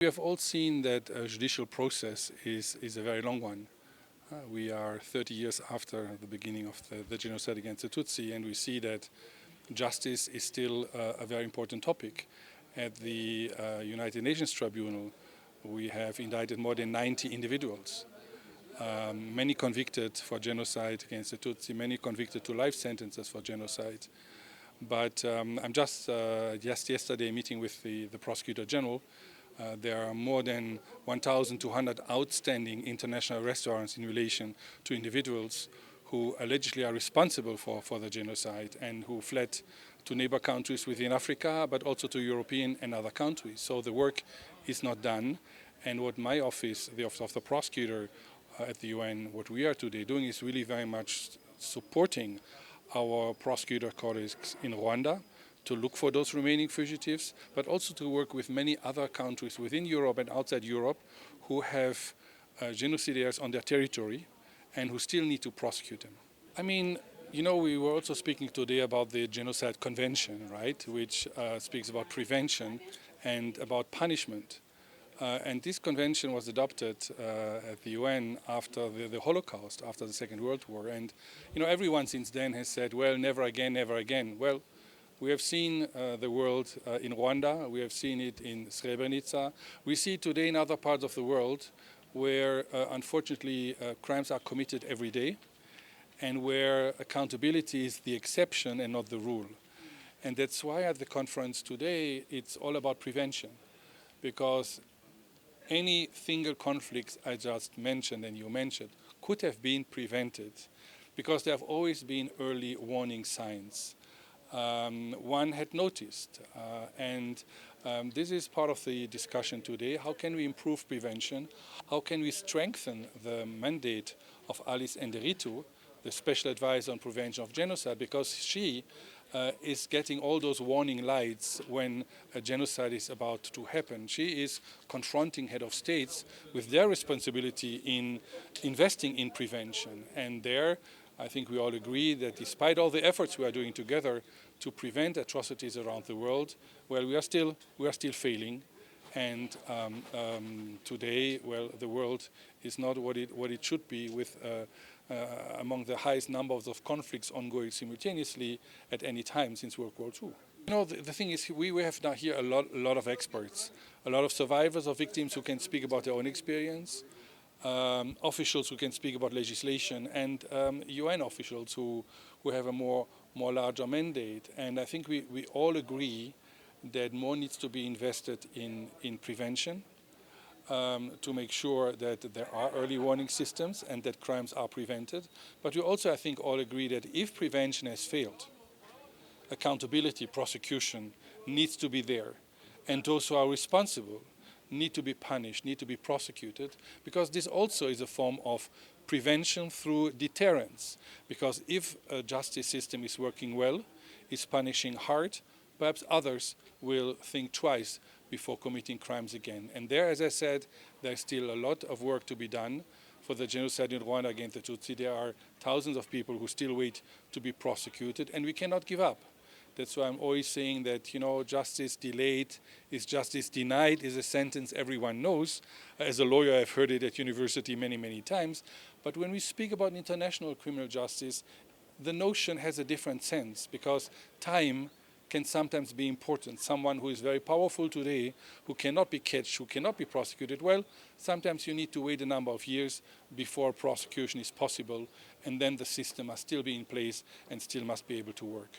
We have all seen that a judicial process is a very long one. We are 30 years after the beginning of the genocide against the Tutsi, and we see that justice is still a very important topic. At the United Nations Tribunal, we have indicted more than 90 individuals, many convicted for genocide against the Tutsi, many convicted to life sentences for genocide. But I'm just yesterday meeting with the Prosecutor General. There are more than 1,200 outstanding international arrest warrants in relation to individuals who allegedly are responsible for the genocide and who fled to neighbor countries within Africa, but also to European and other countries. So the work is not done. And what my office, the Office of the Prosecutor at the UN, what we are today doing is really very much supporting our prosecutor colleagues in Rwanda to look for those remaining fugitives, but also to work with many other countries within Europe and outside Europe who have genocidaires on their territory and who still need to prosecute them. I mean, you know, we were also speaking today about the Genocide Convention, right, which speaks about prevention and about punishment. And this convention was adopted at the UN after the Holocaust, after the Second World War. And, you know, everyone since then has said, well, never again, never again. Well, we have seen the world in Rwanda, we have seen it in Srebrenica. We see it today in other parts of the world where, unfortunately, crimes are committed every day and where accountability is the exception and not the rule. And that's why at the conference today, it's all about prevention, because any single conflicts I just mentioned and you mentioned could have been prevented because there have always been early warning signs. One had noticed, and this is part of the discussion today. How can we improve prevention? How can we strengthen the mandate of Alice Nderitu, the Special Advisor on Prevention of Genocide, because she is getting all those warning lights when a genocide is about to happen. She is confronting head of states with their responsibility in investing in prevention. And there, I think we all agree that despite all the efforts we are doing together to prevent atrocities around the world, well, we are still failing. And today, well, the world is not what it should be, with among the highest numbers of conflicts ongoing simultaneously at any time since World War II. You know, the thing is, we have now here a lot of experts, a lot of survivors of victims who can speak about their own experience, officials who can speak about legislation, and UN officials who have a more larger mandate. And I think we all agree that more needs to be invested in prevention to make sure that there are early warning systems and that crimes are prevented. But we also, I think, all agree that if prevention has failed, accountability, prosecution needs to be there. And those who are responsible need to be punished, need to be prosecuted, because this also is a form of prevention through deterrence. Because if a justice system is working well, is punishing hard, perhaps others will think twice before committing crimes again. And there, as I said, there's still a lot of work to be done. For the genocide in Rwanda against the Tutsi, there are thousands of people who still wait to be prosecuted, and we cannot give up. That's why I'm always saying that, you know, justice delayed is justice denied is a sentence everyone knows. As a lawyer, I've heard it at university many, many times. But when we speak about international criminal justice, the notion has a different sense, because time can sometimes be important. Someone who is very powerful today, who cannot be catched, who cannot be prosecuted, well, sometimes you need to wait a number of years before prosecution is possible, and then the system must still be in place and still must be able to work.